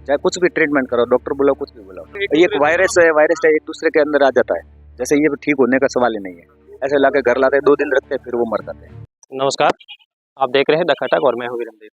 चाहे कुछ भी ट्रीटमेंट करो, डॉक्टर बुलाओ, कुछ भी बुलाओ, ये एक वायरस है एक दूसरे के अंदर आ जाता है। जैसे ये ठीक होने का सवाल ही नहीं है। ऐसे लाके घर लाते हैं, 2 दिन रखते हैं, फिर वो मर जाते हैं। नमस्कार, आप देख रहे हैं द खटक और मैं हूं वीरेंद्र।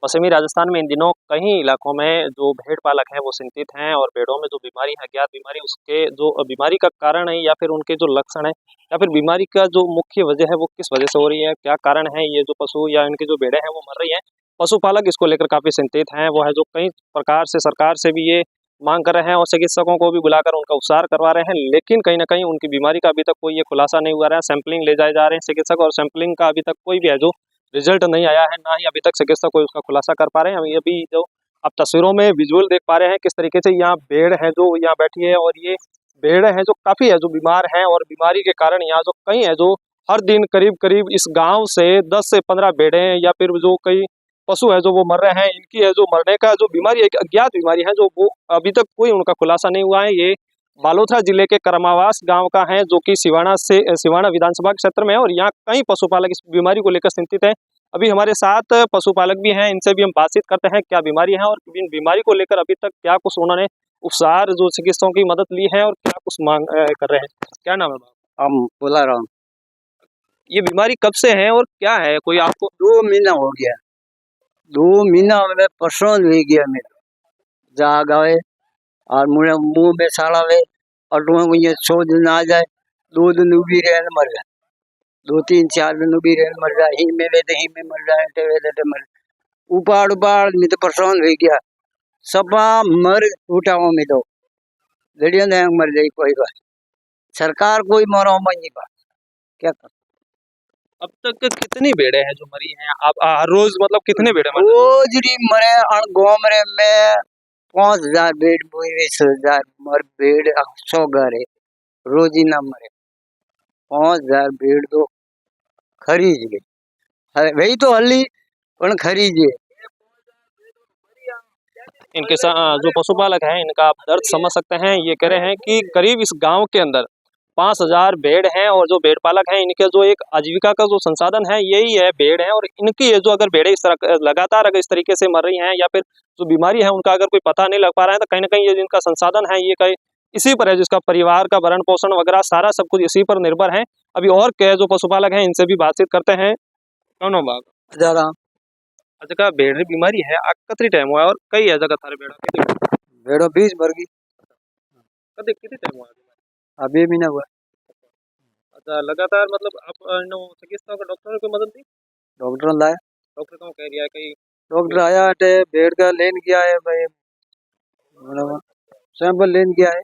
पश्चिमी राजस्थान में इन दिनों कई इलाकों में जो भेड़ पालक हैं वो चिंतित हैं और भेड़ों में जो बीमारी है, अज्ञात बीमारी, उसके जो बीमारी का कारण है या फिर उनके जो लक्षण है या फिर बीमारी का जो मुख्य वजह है वो किस वजह से हो रही है, क्या कारण है, ये जो पशु या इनकी जो भेड़ें हैं वो मर रही हैं। पशुपालक इसको लेकर काफी चिंतित हैं। वो है जो कई प्रकार से सरकार से भी ये मांग कर रहे हैं और चिकित्सकों को भी बुलाकर उनका उपचार करवा रहे हैं, लेकिन कहीं ना कहीं उनकी बीमारी का अभी तक कोई ये खुलासा नहीं हुआ है। सैंपलिंग ले जाए जा रहे हैं चिकित्सक और सैंपलिंग का अभी तक कोई भी है जो रिजल्ट नहीं आया है, ना ही अभी तक चिकित्सक कोई उसका खुलासा कर पा रहे हैं। हम ये भी जो आप तस्वीरों में विजुअल देख पा रहे हैं किस तरीके से यहाँ भेड़ है जो यहाँ बैठी है और ये भेड़ है जो काफी है जो बीमार है और बीमारी के कारण यहाँ जो कई है जो हर दिन करीब करीब इस गांव से 10 से 15 भेड़ें या फिर जो कई पशु है जो वो मर रहे हैं। इनकी है जो मरने का जो बीमारी है, एक अज्ञात बीमारी है जो वो अभी तक कोई उनका खुलासा नहीं हुआ है। ये बालोथरा जिले के करमावास गांव का है जो कि सिवाना विधानसभा क्षेत्र में है और यहाँ कई पशुपालक इस बीमारी को लेकर चिंतित हैं। अभी हमारे साथ पशुपालक भी हैं, इनसे भी हम बातचीत करते हैं क्या बीमारी है और इन बीमारी को लेकर अभी तक क्या कुछ उन्होंने उपचार जो चिकित्सकों की मदद ली है और क्या कुछ मांग कर रहे हैं। क्या नाम है बाबा? हम बोला रहा हूँ। ये बीमारी कब से है और क्या है, कोई आपको? 2 महीना हो गया। 2 महीना में परसों ले गया मेरा जाग आवे और मुझे मुंह में साड़ावे और ये 100 दिन आ जाए, 2 दिन उभी रहे मर जाए, 2-3-4 दिन उभी रहे मर जाए, ही में मर जाए, टेवे मर उपाड़ उपाड़ में तो परेशान हो गया। सबा मर उठाओ में तो लड़िया ने मर जाए। कोई बात सरकार कोई मरो नहीं पा क्या कर। अब तक कितनी भेड़ें हैं जो मरी हैं? आप हर रोज मतलब कितने भेड़ें मर रोज मरे गाँव मरे में 5000 भेड़ 20,000 मर भेड़ 100 घर है रोज ही ना मरे। 5000 भेड़ तो खरीद गई वही तो हल्ली पण खरीदे। इनके साथ जो पशुपालक हैं इनका आप दर्द समझ सकते हैं। ये कह रहे हैं कि करीब इस गांव के अंदर 5000 भेड़ हैं और जो भेड़ पालक हैं इनके जो एक आजीविका का जो संसाधन है यही है भेड़ है। और इनकी ये जो अगर भेड़ें इस तरह लगातार अगर इस तरीके से मर रही हैं या फिर जो बीमारी है उनका अगर कोई पता नहीं लग पा रहा है तो कहीं ना कहीं ये जिनका संसाधन है ये कहीं इसी पर है, जिसका परिवार का भरण पोषण वगैरह सारा सब कुछ इसी पर निर्भर है। अभी और क्या जो पशुपालक हैं इनसे भी बातचीत करते हैं। कौन हो बाग? जगह भेड़ बीमारी है कतरी टाइम हुआ और कई है जगह थारे भेड़ो 20 भर गई कदे कितने टाइम हुआ? अभी भी ना हुआ। अच्छा, लगातार मतलब आप नो चिकित्सा का डॉक्टर की मदद दी? डॉक्टर लाए, डॉक्टर कौन कह रहा है कहीं? डॉक्टर आया टे भेड़ का लेन गया है भाई, सैंपल लेन गया है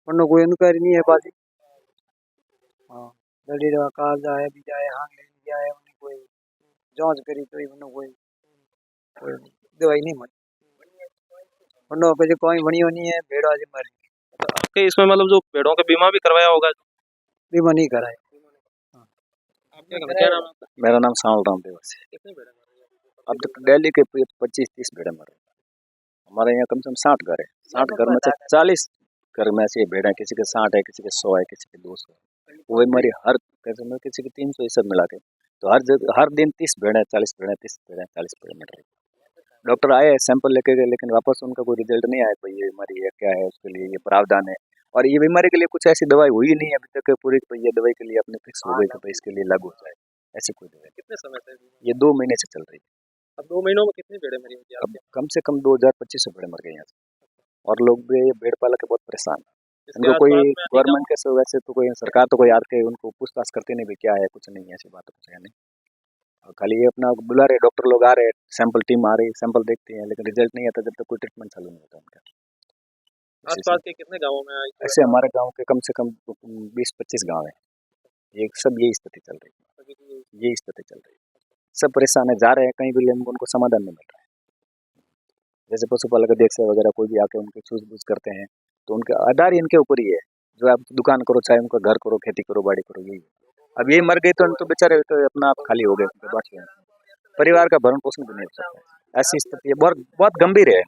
पर कोई इंक्वायरी नहीं है बाजी। हाँ लड़ी रहा कार जाए भी जाए हाँ लेन गया है उन्हें कोई जांच करी तो उन्हें कोई दवाई नहीं मरी उन्होंने पे कोई बनी होनी है भेड़ आज मरी। आपके इसमें मतलब जो भेड़ों का बीमा भी करवाया होगा? बीमा नहीं कराए। क्या नाम है? मेरा नाम सावल राम देवस है। कितने भेड़ें मर रही हैं? अब तक डेली के 25-30 भेड़ें मर रही हैं। हमारे यहाँ कम से कम 60 घर है। 60 घर में से 40 घर में ऐसी भेड़ें, किसी के 60 है, किसी के 100 है, किसी के 200 है। वो हमारी हर कैसे में किसी के 300 ये सब मिला के तो हर दिन 30 भेड़ें 40 भेड़ें 30 भेड़ें 40 भेड़ें मर रही। डॉक्टर आए सैंपल लेके गए लेकिन वापस उनका कोई रिजल्ट नहीं आया कोई ये बीमारी है क्या है, उसके लिए ये प्रावधान है और ये बीमारी के लिए कुछ ऐसी दवाई हुई नहीं है अभी तक पूरी। तो ये दवाई के लिए अपने फिक्स हो गई तो इसके लिए लागू हो जाए, ऐसी कोई दवाई। कितने समय से? ये 2 महीने से चल रही है। अब 2 महीनों में कितनी भेड़ें मरी होंगी अब कम से कम 2000-2500 भेड़ें मर गई यहाँ से और लोग भी ये भेड़ पालक के बहुत परेशान है। इनको कोई गवर्नमेंट के वैसे तो कोई सरकार तो कोई आके उनको पूछताछ करती नहीं भी क्या है कुछ नहीं, ऐसी बात कुछ है नहीं। और खाली ये अपना बुला रहे डॉक्टर लोग आ रहे, सैंपल टीम आ रही, सैंपल देखती है लेकिन रिजल्ट नहीं आता जब तक कोई ट्रीटमेंट चालू नहीं होता उनका। आसपास के कितने गांवों में ऐसे हमारे गांव के कम से कम 20-25 गांव है, ये सब यही स्थिति चल रही है, यही स्थिति चल रही है। सब परेशान है, जा रहे हैं कहीं भी लेकिन उनको समाधान नहीं मिल रहा है। जैसे पशुपालक अध्यक्ष वगैरह कोई भी आके उनके सूझबूझ करते हैं तो उनके आधार ही इनके ऊपर ही है, जो आप दुकान करो चाहे उनका घर करो खेती करो बाड़ी करो यही। अब ये मर गई तो बेचारे तो अपना आप खाली हो गए, बाकी परिवार का भरण पोषण भी नहीं हो सकता। ऐसी स्थिति है, बहुत बहुत गंभीर है।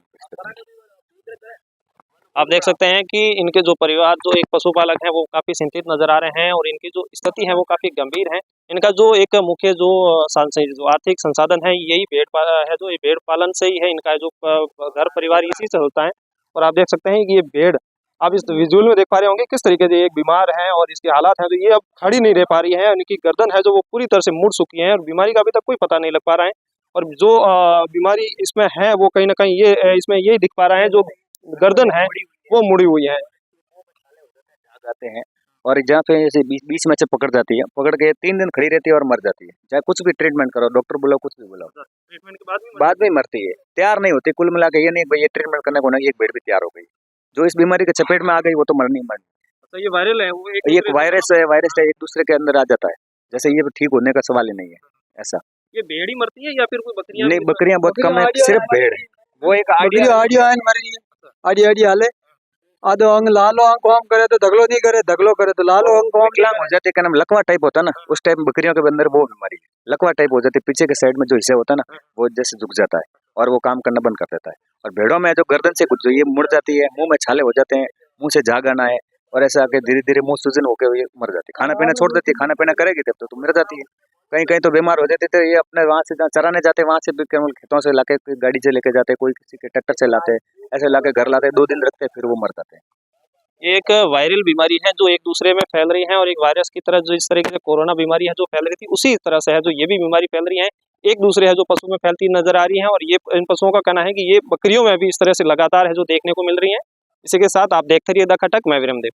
आप देख सकते हैं कि इनके जो परिवार जो एक पशुपालक हैं वो काफ़ी चिंतित नज़र आ रहे हैं और इनकी जो स्थिति है वो काफ़ी गंभीर है। इनका जो एक मुख्य जो जो आर्थिक संसाधन है यही है जो ये भेड़ पालन से ही है। इनका जो घर परिवार इसी से होता है। और आप देख सकते हैं कि ये भेड़ आप इस विजुअल में देख पा रहे होंगे किस तरीके से एक बीमार है और इसके हालात हैं तो ये अब खड़ी नहीं रह पा रही है। इनकी गर्दन है जो वो पूरी तरह से मुड़ चुकी है और बीमारी का अभी तक कोई पता नहीं लग पा रहा है। और जो बीमारी इसमें है वो कहीं ना कहीं ये इसमें यही दिख पा रहा है जो गर्दन है वो मुड़ी हुई है। जाते हैं और जहाँ पे ऐसे बीच में से पकड़ जाती है, पकड़ के 3 दिन खड़ी रहती है और मर जाती है। चाहे कुछ भी ट्रीटमेंट करो, डॉक्टर बुलाओ, कुछ भी बुलाओ, ट्रीटमेंट के बाद में मरती है, तैयार नहीं होती। कुल मिला के ये नहीं भाई ये ट्रीटमेंट करने को ना एक भेड़ भी तैयार हो गई। जो इस बीमारी के चपेट में आ गई वो तो मरनी मरनी। अच्छा ये वायरल है वो एक वायरस है एक दूसरे के अंदर आ जाता है। जैसे ये ठीक होने का सवाल ही नहीं है ऐसा। ये भेड़ ही मरती है या फिर कोई बकरियां? नहीं, बकरियां बहुत कम है, सिर्फ भेड़ है। वो एक आड़ी हाले आधो अंग लालो अंग काम करे तो दगलो नहीं करे, दगलो करे तो लालो अंग काम विकलांग हो जाते का नाम लकवा टाइप होता है ना, उस टाइप बकरियों के अंदर वो बीमारी लकवा टाइप हो जाती है। पीछे के साइड में जो हिस्सा होता है ना वो जैसे झुक जाता है और वो काम करना बंद कर देता है। और भेड़ों में जो गर्दन से कुछ जो ये मुड़ जाती है, मुंह में छाले हो जाते हैं, मुंह से झाग आना है और ऐसा आके धीरे धीरे मुंह सूजन होकर ये मर जाती है। खाना पीना छोड़ देती है, खाना पीना करेगी तब तो मर जाती है। कहीं कहीं तो बीमार हो जाते थे। ये अपने वहाँ से जहाँ चराने जाते वहाँ से भी केवल खेतों से लाके गाड़ी से लेके जाते, कोई किसी के ट्रैक्टर से लाते, ऐसे लाके घर लाते, 2 दिन रखते फिर वो मर जाते हैं। एक वायरल बीमारी है जो एक दूसरे में फैल रही है और एक वायरस की तरह जो इस तरीके से कोरोना बीमारी है जो फैल रही थी उसी तरह से है जो ये भी बीमारी फैल रही है। एक दूसरे है जो पशु में फैलती नजर आ रही है और ये इन पशुओं का कहना है कि ये बकरियों में भी इस तरह से लगातार है जो देखने को मिल रही है। इसी के साथ आप देखते रहिए द खटक, मैं विरमदेव।